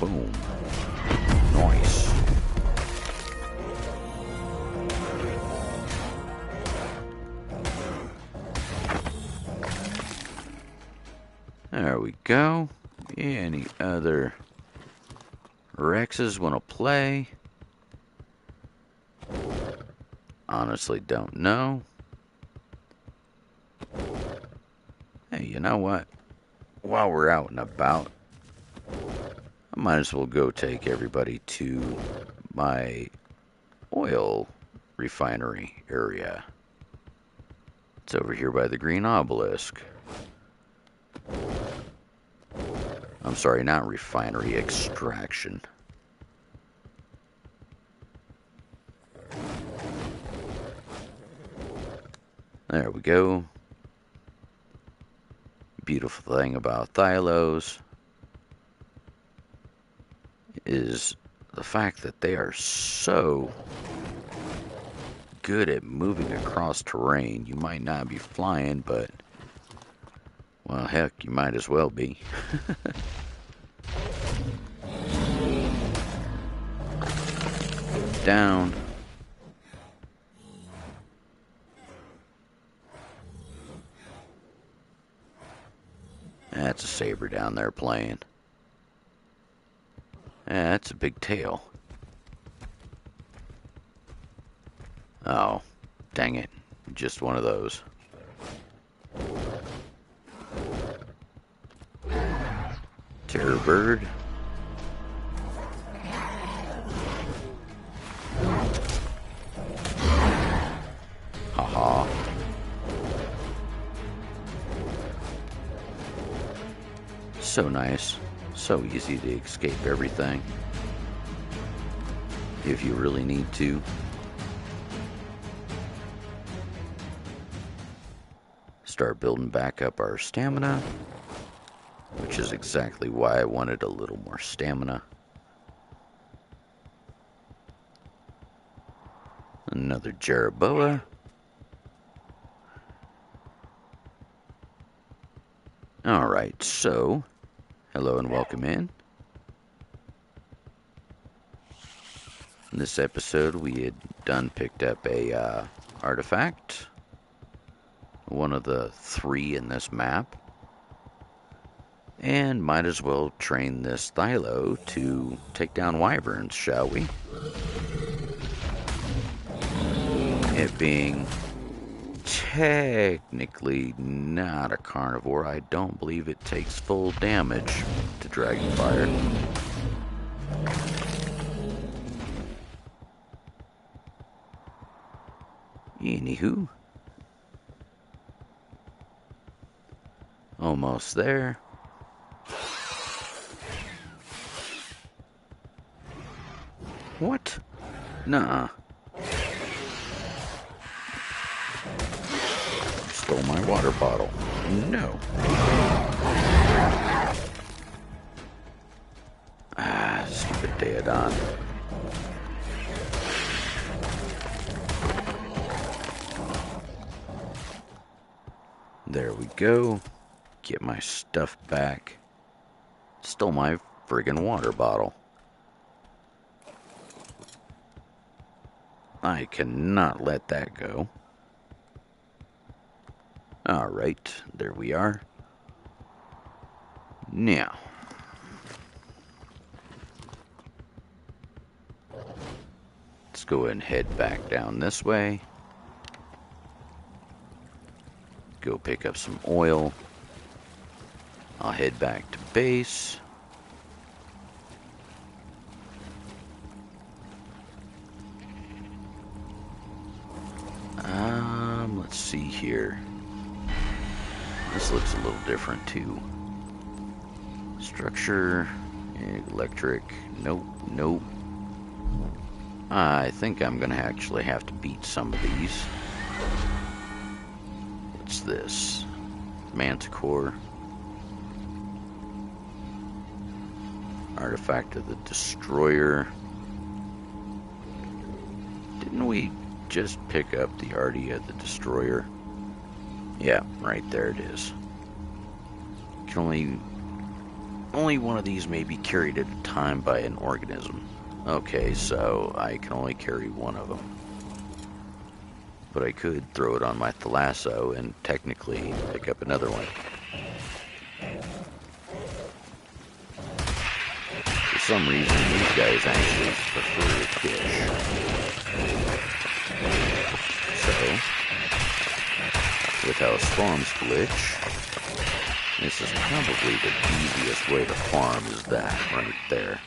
Boom. Nice. There we go. Any other Rexes want to play? Honestly, don't know. Hey, you know what? While we're out and about, I might as well go take everybody to my oil refinery area. It's over here by the green obelisk. I'm sorry, not refinery, extraction. There we go. Beautiful thing about Thylos is the fact that they are so good at moving across terrain. You might not be flying, but well, heck, you might as well be. Down. That's a saber down there playing. Yeah, that's a big tail. Oh, dang it. Just one of those. Terror bird. Haha. So nice. So easy to escape everything. If you really need to. Start building back up our stamina. Which is exactly why I wanted a little more stamina. Another Jeroboa. Alright, so, hello and welcome in. In this episode, we had done picked up a artifact. One of the 3 in this map. And might as well train this Thyla to take down wyverns, shall we? It being technically not a carnivore, I don't believe it takes full damage to dragonfire. Anywho, almost there. What? Nuh-uh. Stole my water bottle. No. Ah, stupid Daedon. There we go. Get my stuff back. Stole my friggin' water bottle. I cannot let that go. Alright, there we are. Now, let's go ahead and head back down this way. Go pick up some oil. I'll head back to base. Let's see here. This looks a little different too. Structure, electric, nope, nope. I think I'm gonna actually have to beat some of these. What's this? Manticore. Artifact of the Destroyer. Didn't we just pick up the Ark-AsA of the Destroyer? Yeah, right there it is. Can only one of these may be carried at a time by an organism. Okay, so I can only carry one of them. But I could throw it on my Thyla and technically pick up another one. For some reason, these guys actually prefer fish. So, with how spawns glitch, this is probably the easiest way to farm is that right there.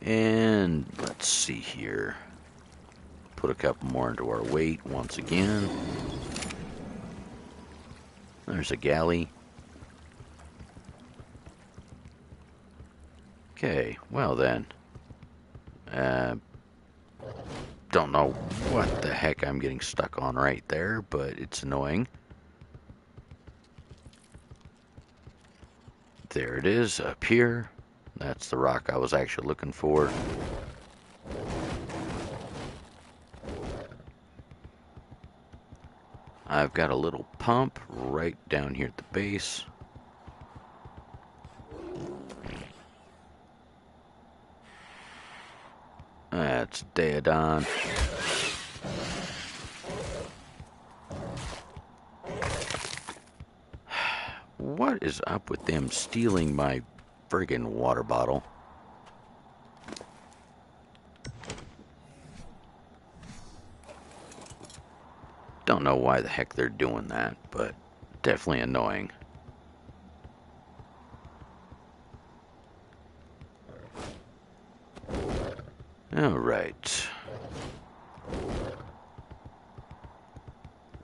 And let's see here. Put a couple more into our weight once again. There's a galley. Okay, well then. Don't know what the heck I'm getting stuck on right there, but it's annoying. There it is, up here. That's the rock I was actually looking for. I've got a little pump right down here at the base. That's Daedon. What is up with them stealing my friggin' water bottle? Don't know why the heck they're doing that, but definitely annoying. Alright.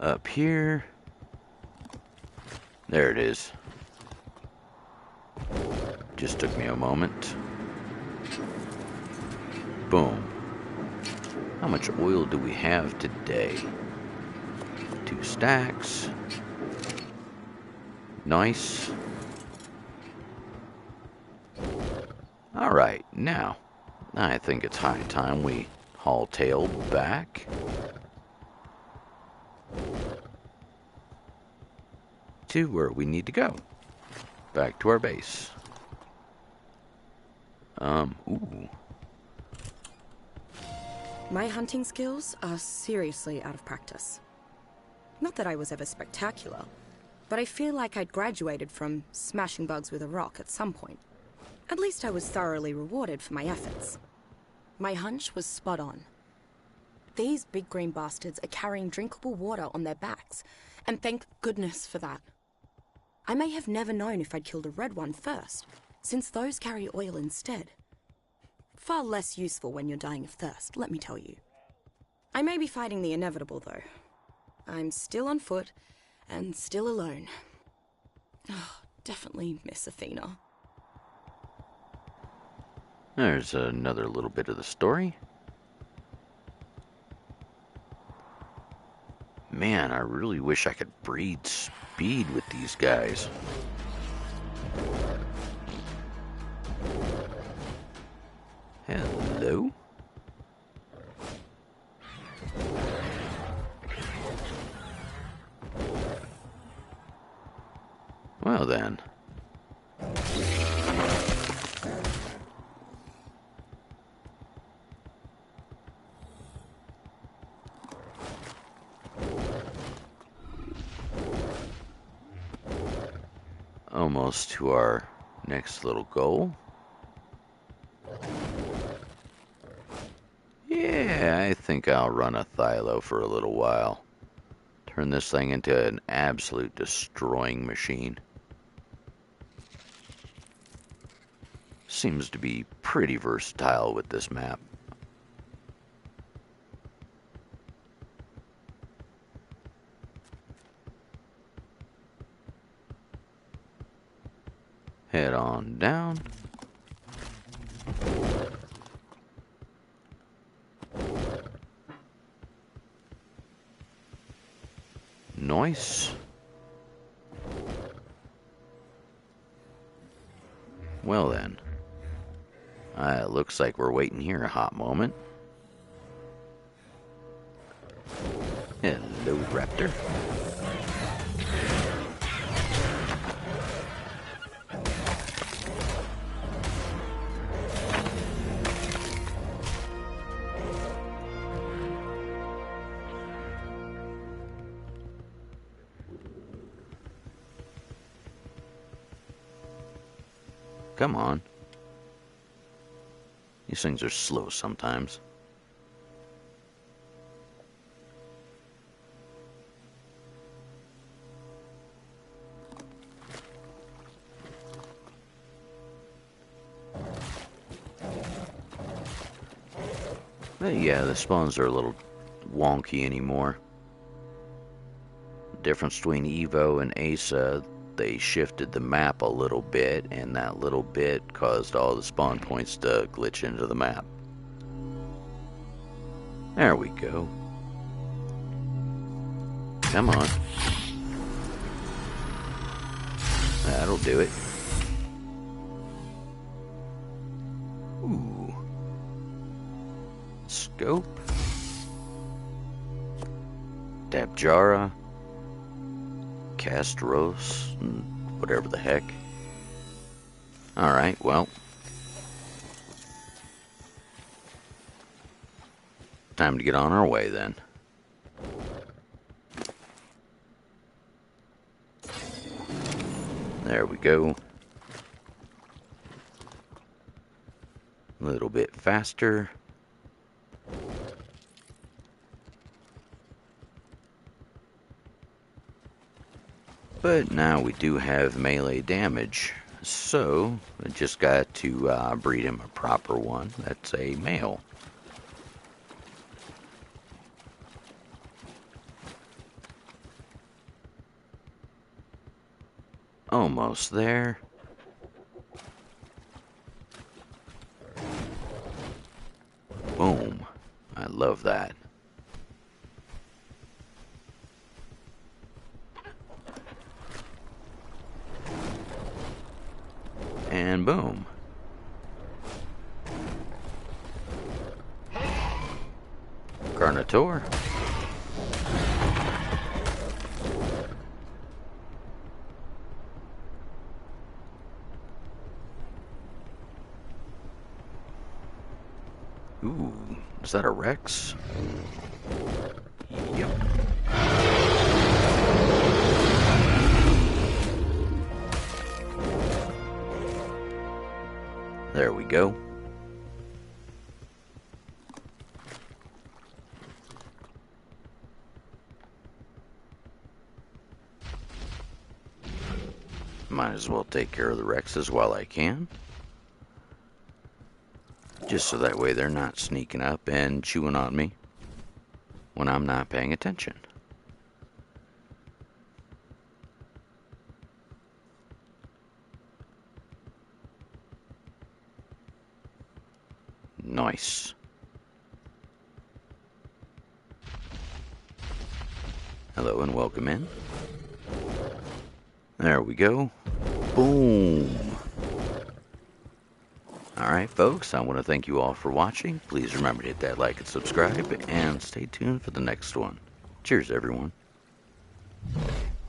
Up here. There it is. Just took me a moment. Boom. How much oil do we have today? 2 stacks. Nice. Alright, now, I think it's high time we haul tail back to where we need to go. Back to our base. Ooh. My hunting skills are seriously out of practice. Not that I was ever spectacular, but I feel like I'd graduated from smashing bugs with a rock at some point. At least I was thoroughly rewarded for my efforts. My hunch was spot on. These big green bastards are carrying drinkable water on their backs, and thank goodness for that. I may have never known if I'd killed a red one first, since those carry oil instead. Far less useful when you're dying of thirst, let me tell you. I may be fighting the inevitable, though. I'm still on foot, and still alone. Oh, definitely miss Athena. There's another little bit of the story. Man, I really wish I could breed speed with these guys. Hello? Well then. Almost to our next little goal. Yeah, I think I'll run a Thyla for a little while. Turn this thing into an absolute destroying machine. Seems to be pretty versatile with this map. Head on down. Nice. Well then. It looks like we're waiting here a hot moment. Hello, Raptor. Come on. These things are slow sometimes. But yeah, the spawns are a little wonky anymore. The difference between Evo and ASA, they shifted the map a little bit, and that little bit caused all the spawn points to glitch into the map. There we go. Come on. That'll do it. Ooh. Scope. Dabjara. Castros. Whatever the heck. Alright, well. Time to get on our way then. There we go. A little bit faster. But now we do have melee damage, so I just got to breed him a proper one. That's a male. Almost there. Boom. I love that. And boom. Carnotaur. Ooh, is that a Rex? Yep. There we go. Might as well take care of the Rexes while I can. Just so that way they're not sneaking up and chewing on me when I'm not paying attention. Nice. Hello and welcome in. There we go. Boom. Alright folks, I want to thank you all for watching. Please remember to hit that like and subscribe, and stay tuned for the next one. Cheers everyone.